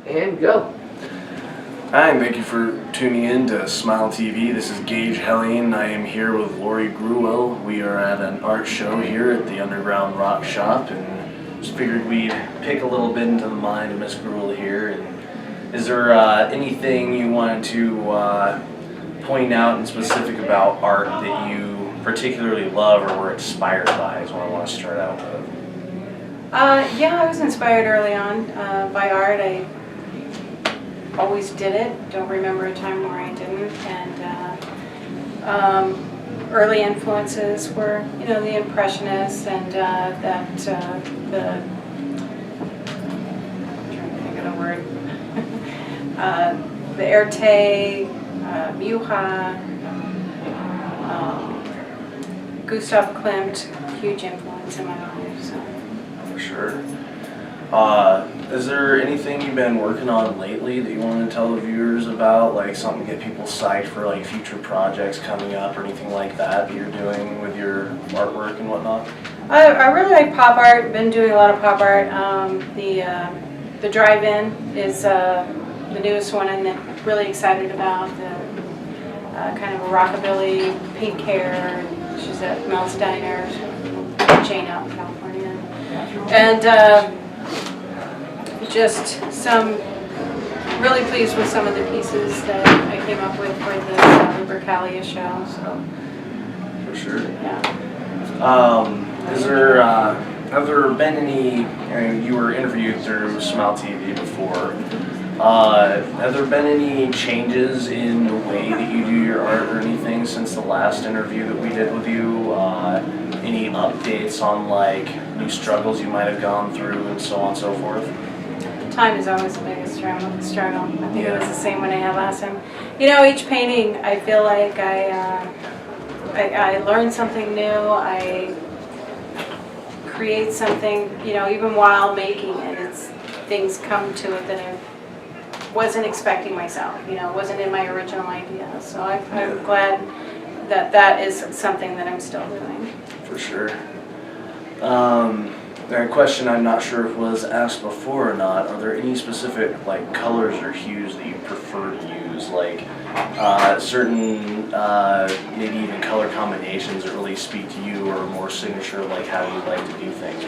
And go. Hi, and thank you for tuning in to Smile TV. This is Gage, Hellion. I am here with Lori Gruwell. We are at an art show here at the underground Rockshop, and just figured we'd pick a little bit into the mind of Miss Gruwell here. And is there anything you wanted to point out in specific about art that you particularly love or were inspired by? Is what I want to start out with. Yeah, I was inspired early on by art. I always did it. Don't remember a time where I didn't. And early influences were, you know, the Impressionists and the I'm trying to think of the word. The Erte, Muha, Gustav Klimt, huge influence in my life. So. For sure. Is there anything you've been working on lately that you want to tell the viewers about, like something to get people psyched for like future projects coming up or anything like that that you're doing with your artwork and whatnot? I really like pop art. Been doing a lot of pop art. The drive-in is the newest one I'm really excited about. The kind of a rockabilly, pink hair. She's at Mel's Diner, Jane out in California. And just really pleased with some of the pieces that I came up with for the Lupercalia show. So. For sure. Yeah. Is there, have there been any, you were interviewed through Smile TV before, have there been any changes in the way that you do your art or anything since the last interview that we did with you? Any updates on like new struggles you might have gone through and so on and so forth? Time is always the biggest struggle. I think it was the same when I had last time. You know, each painting, I feel like I learn something new. I create something, you know, even while making it, things come to it that I wasn't expecting myself. You know, it wasn't in my original idea. So I'm glad that is something that I'm still doing. For sure. A question I'm not sure if was asked before or not. Are there any specific like colors or hues that you prefer to use? Like certain maybe even color combinations that really speak to you or more signature like how you like to do things?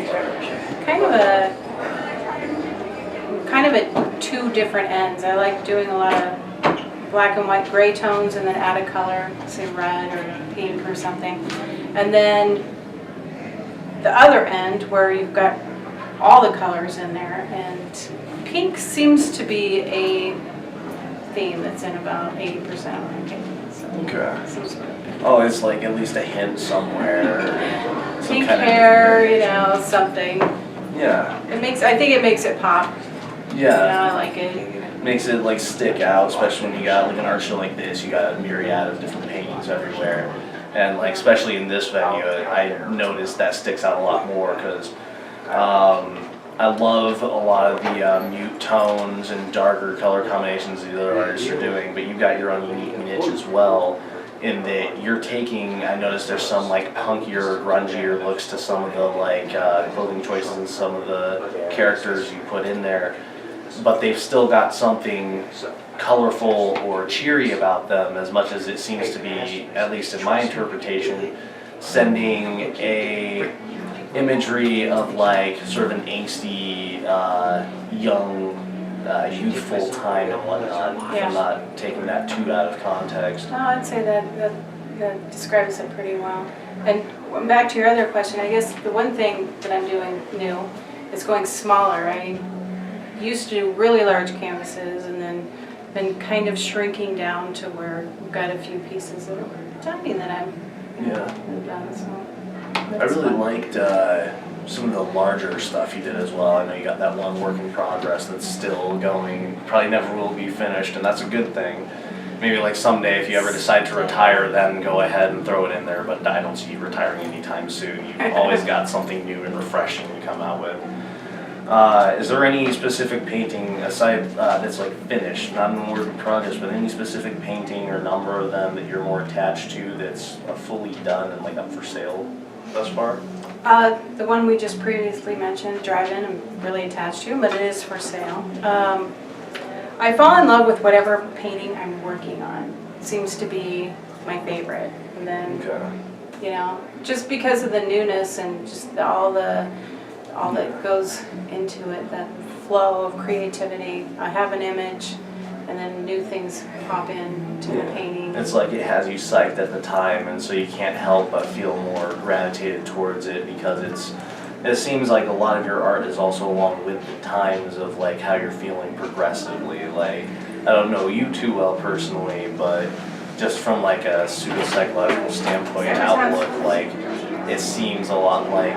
Kind of at two different ends. I like doing a lot of black and white gray tones and then add a color, say red or pink or something. And then the other end where you've got all the colors in there, and pink seems to be a theme that's in about 80% of my paintings. So okay. Seems good. Oh, it's like at least a hint somewhere. Pink hair, you know, something. Yeah. I think it makes it pop. Yeah. You know, I like it. Makes it like stick out, especially when you got like an art show like this. You got a myriad of different paintings everywhere. And like especially in this venue, I noticed that sticks out a lot more because I love a lot of the mute tones and darker color combinations the other artists are doing, but you've got your own unique niche as well in that you're taking, I noticed there's some like punkier, grungier looks to some of the like clothing choices and some of the characters you put in there, but they've still got something colorful or cheery about them as much as it seems to be, at least in my interpretation, sending a imagery of like sort of an angsty, young, youthful time and whatnot. Yeah. I'm not taking that too out of context. No, I'd say that describes it pretty well. And back to your other question, I guess the one thing that I'm doing new is going smaller. I used to do really large canvases and then been kind of shrinking down to where we've got a few pieces that are tiny that I've done. So I really liked some of the larger stuff you did as well. I know you got that one work in progress that's still going, probably never will be finished, and that's a good thing. Maybe like someday if you ever decide to retire, then go ahead and throw it in there, but I don't see you retiring anytime soon. You've always got something new and refreshing to come out with. Is there any specific painting aside that's like finished, not in work in progress, but any specific painting or number of them that you're more attached to that's fully done and like up for sale thus far? The one we just previously mentioned, Drive-In, I'm really attached to, but it is for sale. I fall in love with whatever painting I'm working on. It seems to be my favorite. And then, you know, just because of the newness and just all that goes into it, that flow of creativity. I have an image, and then new things pop in to the painting. It's like it has you psyched at the time, and so you can't help but feel more gravitated towards it because it seems like a lot of your art is also along with the times of like how you're feeling progressively. Like, I don't know you too well personally, but just from like a pseudo-psychological standpoint outlook, like it seems a lot like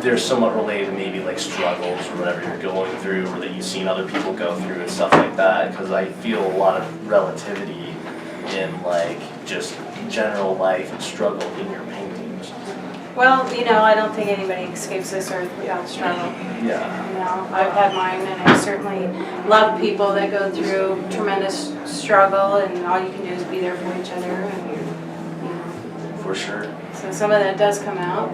they're somewhat related to maybe like struggles or whatever you're going through or that you've seen other people go through and stuff like that, because I feel a lot of relativity in like just general life and struggle in your paintings. Well, you know, I don't think anybody escapes this earth without struggle. Yeah. You know, I've had mine, and I certainly love people that go through tremendous struggle, and all you can do is be there for each other. And, you know. For sure. So some of that does come out.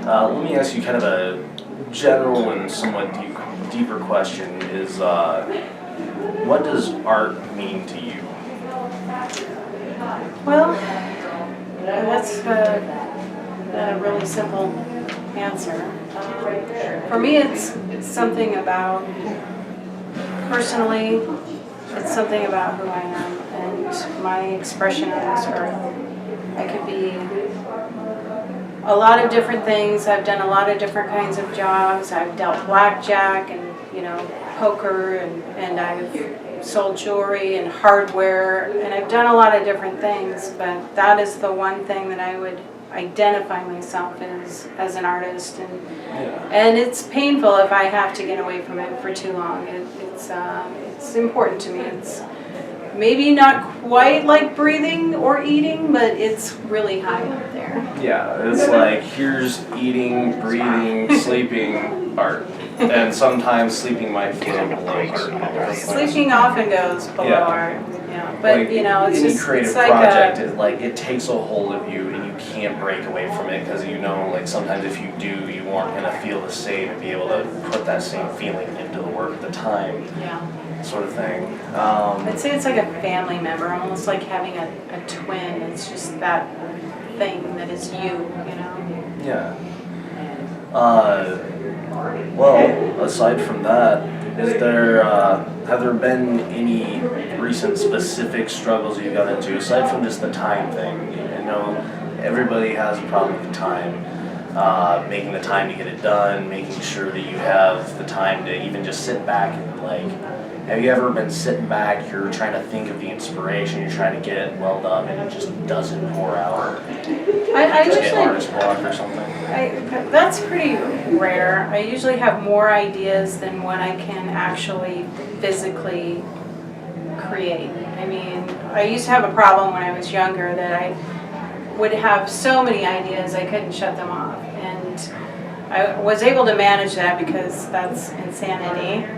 Let me ask you kind of a general and somewhat deeper question is, what does art mean to you? Well, that's a really simple answer. For me, it's something about, personally, it's something about who I am and my expression on this earth. I could be a lot of different things. I've done a lot of different kinds of jobs. I've dealt blackjack and, you know, poker, and I've sold jewelry and hardware, and I've done a lot of different things, but that is the one thing that I would identify myself as an artist, and it's painful if I have to get away from it for too long. It's important to me. It's maybe not quite like breathing or eating, but it's really high up there. Yeah, it's like here's eating, breathing, sleeping, art. And sometimes sleeping might feel below art. Sleeping often goes below art. Yeah, but like, you know, it's any just creative it's like project is like it takes a hold of you and you can't break away from it, because you know, like sometimes if you do, you aren't gonna feel the same and be able to put that same feeling into the work at the time. yeah. Sort of thing. I'd say it's like a family member, almost like having a twin. It's just that thing that is you know? Yeah. Well, aside from that, is there, have there been any recent specific struggles you got into, aside from just the time thing? You know, everybody has a problem with time. Making the time to get it done, making sure that you have the time to even just sit back and like, have you ever been sitting back, you're trying to think of the inspiration, you're trying to get it welled up, and it just doesn't pour out? I just usually get artist block or something? That's pretty rare. I usually have more ideas than what I can actually physically create. I mean, I used to have a problem when I was younger that I would have so many ideas I couldn't shut them off, and I was able to manage that because that's insanity.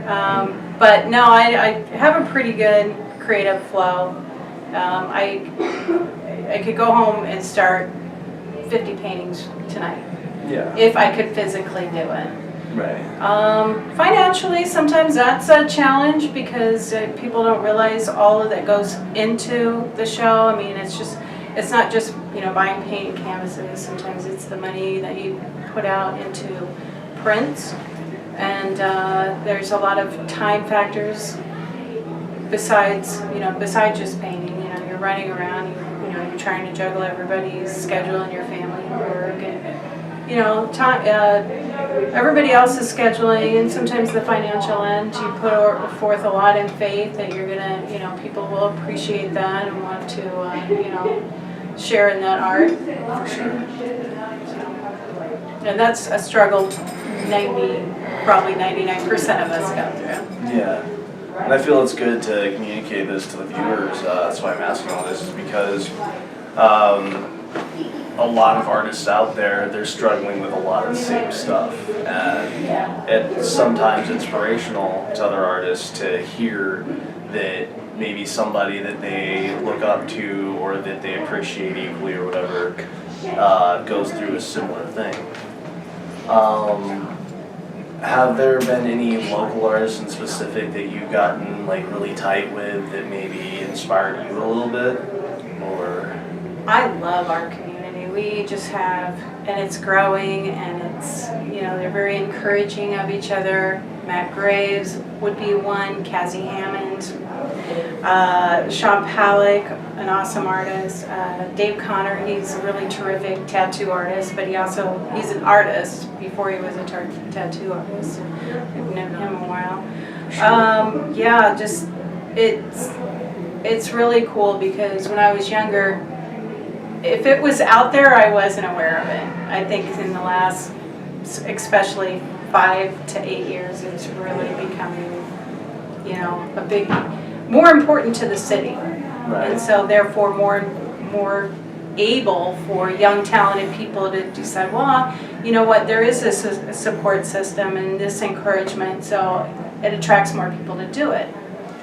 But no, I have a pretty good creative flow. I could go home and start 50 paintings tonight. Yeah. If I could physically do it. Right. Financially, sometimes that's a challenge because people don't realize all of that goes into the show. I mean, it's not just, you know, buying paint and canvases. Sometimes it's the money that you put out into prints, and there's a lot of time factors besides just painting. You know, you're running around, you're trying to juggle everybody's schedule and your family work, and you know, everybody else is scheduling, and sometimes the financial end. You put forth a lot in faith that you're gonna, you know, people will appreciate that and want to, you know, share in that art. For sure. And that's a struggle probably 99% of us go through. Yeah. And I feel it's good to communicate this to the viewers. That's why I'm asking all this, is because a lot of artists out there, they're struggling with a lot of the same stuff. And it's sometimes inspirational to other artists to hear that maybe somebody that they look up to or that they appreciate equally or whatever goes through a similar thing. Have there been any local artists in specific that you've gotten like really tight with that maybe inspired you a little bit? Or I love our community. We just have, and it's growing, and it's, you know, they're very encouraging of each other. Matt Graves would be one, Cazzie Hammond, Sean Pallick, an awesome artist, Dave Connor, he's a really terrific tattoo artist, but he's an artist before he was a tattoo artist. I've known him a while. Yeah, just, it's really cool because when I was younger, if it was out there, I wasn't aware of it. I think in the last, especially 5 to 8 years, it's really becoming, you know, more important to the city. right. And so therefore more able for young talented people to decide, well, you know what, there is this support system and this encouragement, so it attracts more people to do it.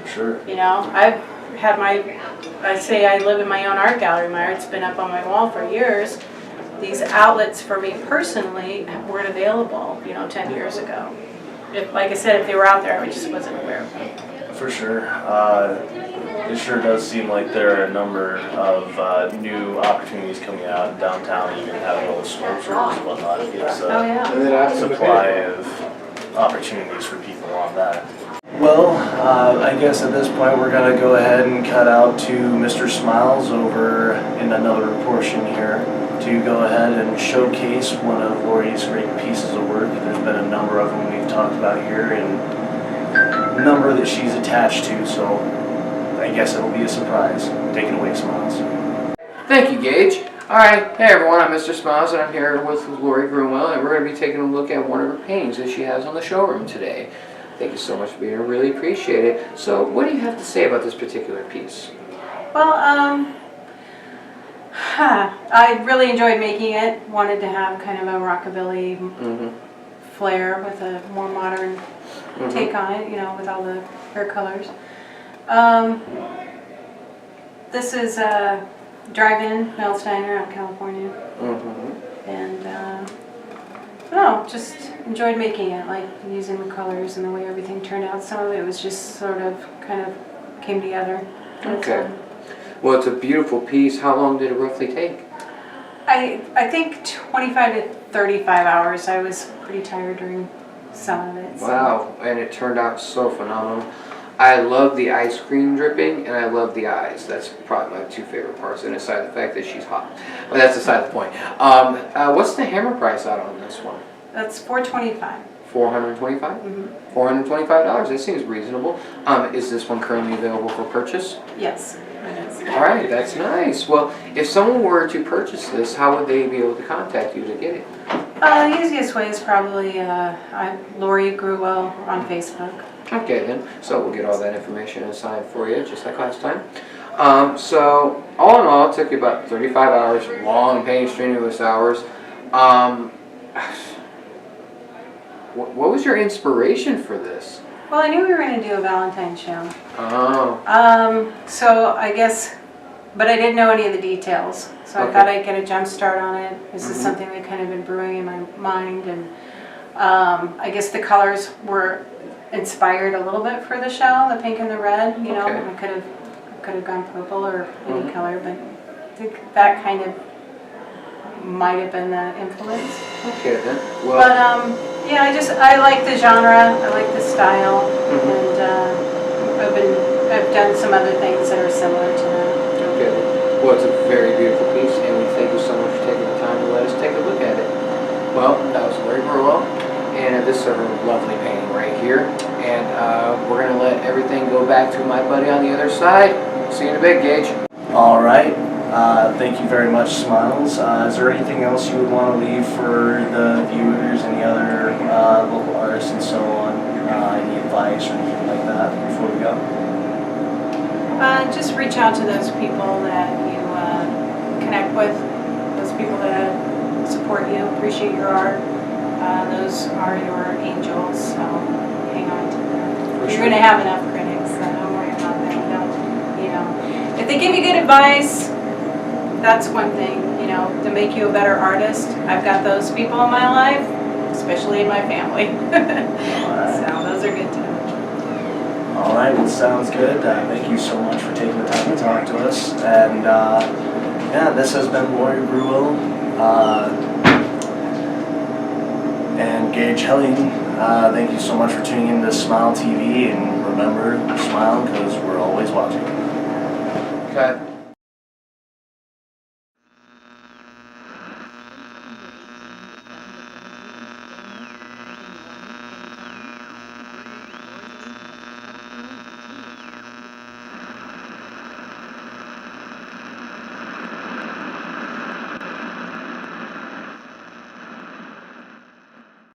Sure. You know, I've had I say I live in my own art gallery. My art's been up on my wall for years. These outlets for me personally weren't available, you know, 10 years ago. Like I said, if they were out there, I just wasn't aware of them. For sure. It sure does seem like there are a number of new opportunities coming out in downtown, even having old sculptures and whatnot. It gives Oh yeah. a supply of opportunities for people on that. Well, I guess at this point we're going to go ahead and cut out to Mr. Smilez over in another portion here to go ahead and showcase one of Lori's great pieces of work. There's been a number of them we've talked about here and a number that she's attached to, so I guess it'll be a surprise. Take it away, Smilez. Thank you, Gage. Alright, hey everyone, I'm Mr. Smilez and I'm here with Lori Gruwell, and we're going to be taking a look at one of her paintings that she has on the showroom today. Thank you so much for being here, really appreciate it. So what do you have to say about this particular piece? Well, I really enjoyed making it. Wanted to have kind of a rockabilly flair with a more modern take on it, you know, with all the hair colors. This is Drive-In, Melsteiner out in California. And I don't know, just enjoyed making it, like using the colors and the way everything turned out. Some of it was just sort of kind of came together. Okay. Well, it's a beautiful piece. How long did it roughly take? I think 25 to 35 hours. I was pretty tired during some of it. So. Wow, and it turned out so phenomenal. I love the ice cream dripping, and I love the eyes. That's probably my two favorite parts, and aside the fact that she's hot. But that's aside the point. What's the hammer price out on this one? That's $425. $425? $425. That seems reasonable. Is this one currently available for purchase? Yes, it is. All right, that's nice. Well, if someone were to purchase this, how would they be able to contact you to get it? The easiest way is probably Lori Gruwell on Facebook. Okay then, so we'll get all that information aside for you, just like last time. So, all in all, it took you about 35 hours, long, pain, strenuous hours. What was your inspiration for this? Well, I knew we were going to do a Valentine's show. Oh. So I guess, but I didn't know any of the details. So I thought I'd get a jump start on it. This is something that kind of been brewing in my mind, and I guess the colors were inspired a little bit for the show, the pink and the red. You know, I could have gone purple or any color, but I think that kind of might have been the influence. Okay then. Well, but yeah, I like the genre, I like the style, and I've done some other things that are similar to that. Okay. Well, it's a very beautiful piece, and we thank you so much for taking the time to let us take a look at it. Well, that was Lori Gruwell, and this is her lovely painting right here. And we're going to let everything go back to my buddy on the other side. See you in a bit, Gage. All right. Thank you very much, Smilez. Is there anything else you would want to leave for the viewers, any other local artists and so on? Any advice or anything like that before we go? Just reach out to those people that you connect with, those people that support you, appreciate your art. Those are your angels, so hang on to them. You're going to have enough critics, so don't worry about that. You know, if they give you good advice, that's one thing, you know, to make you a better artist. I've got those people in my life. especially in my family. Alright. So those are good too. Alright, well, sounds good. Thank you so much for taking the time to talk to us. And yeah, this has been Warrior Gruwell and Gage Hellion. Thank you so much for tuning in to Smile TV, and remember, smile because we're always watching. Cut.